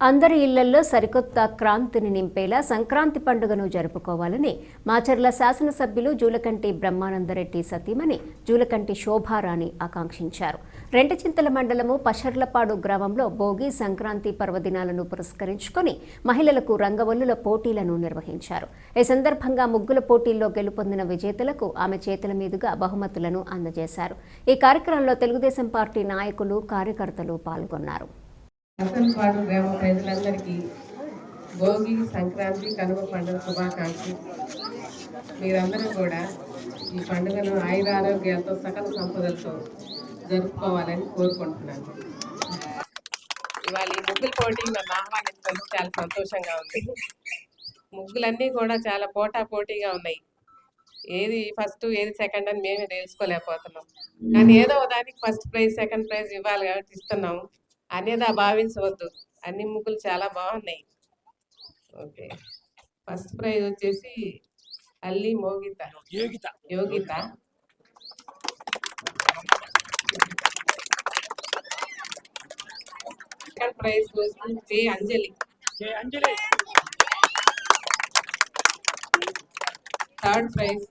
అందరి ఇళ్లల్లో సరికొత్త క్రాంతిని నింపేలా సంక్రాంతి పండుగను జరుపుకోవాలని మాచర్ల శాసనసభ్యులు జూలకంటి బ్రహ్మానందరెడ్డి సతీమణి జూలకంటి శోభారాణి ఆకాంక్షించారు. రెంటచింతల మండలము పషర్లపాడు గ్రామంలో భోగి సంక్రాంతి పర్వదినాలను పురస్కరించుకొని మహిళలకు రంగవల్లుల పోటీలను నిర్వహించారు. ఈ సందర్భంగా ముగ్గుల పోటీల్లో గెలుపొందిన విజేతలకు ఆమె చేతుల మీదుగా బహుమతులను అందజేశారు. ఈ కార్యక్రమంలో తెలుగుదేశం పార్టీ నాయకులు, కార్యకర్తలు పాల్గొన్నారు. పషర్లపాడు గ్రామ ప్రజలందరికీ భోగి సంక్రాంతి కనుమ పండుగ శుభాకాంక్షలు. మీరందరూ కూడా ఈ పండుగను ఆయురారోగ్యాలతో సకల సంపదలతో జరుపుకోవాలని కోరుకుంటున్నాను. ఇవాళ ఈ ముగ్గుల పోటీ నన్ను ఆహ్వానించడానికి చాలా సంతోషంగా ఉంది. ముగ్గులన్నీ కూడా చాలా పోటాపోటీగా ఉన్నాయి. ఏది ఫస్ట్ ఏది సెకండ్ అని మేమే తెలుసుకోలేకపోతున్నాం. కానీ ఏదో దానికి ఫస్ట్ ప్రైజ్ సెకండ్ ప్రైజ్ ఇవ్వాలి కాబట్టి ఇస్తున్నాము అనేది భావించవద్దు. అన్ని ముగ్గులు చాలా బాగున్నాయి. ఓకే, ఫస్ట్ ప్రైజ్ వచ్చేసి అల్లి యోగిత. సెకండ్ ప్రైజ్ వచ్చి Anjali. Third prize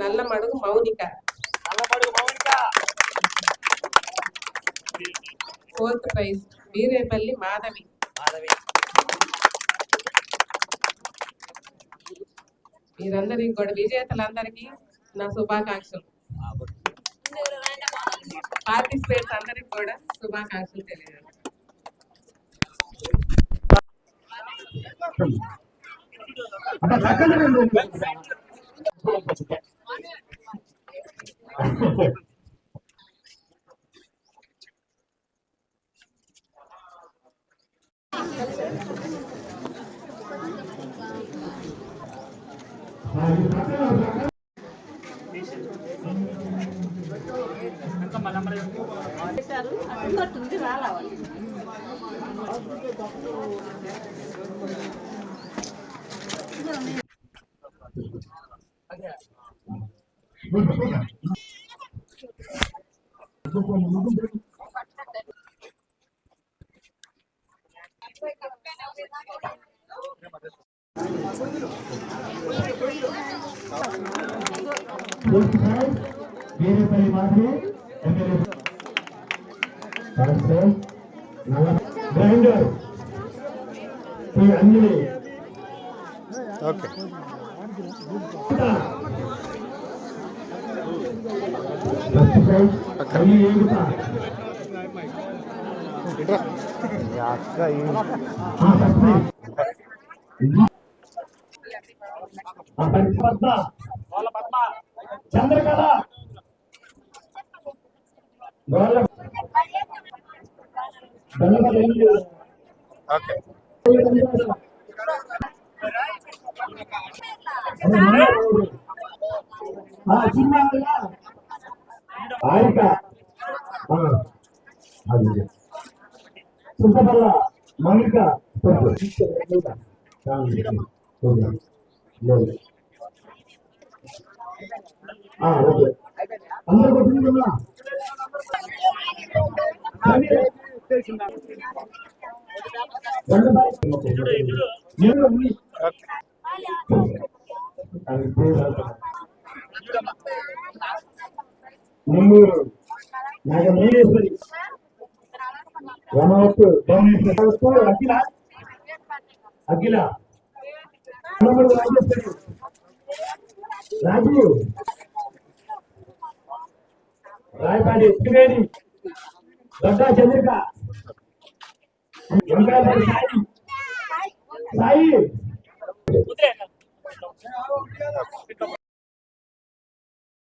Nallamadugu Mounika. Fourth prize Veerepalli Madhavi. మీరందరికీ కూడా విజేతలందరికీ నా శుభాకాంక్షలు. పార్టిసిపేట్స్ అందరికి కూడా శుభాకాంక్షలు తెలియజేస్తాను. అంజలి. చంద్రకళ చింతపల్ల మౌనిక. నెల్లూరు నాగమేశ్వరి, రమవత్తు అఖిల రాజు రాయపాటి త్రివేణి, దొడ్డా చంద్రిక, సాయి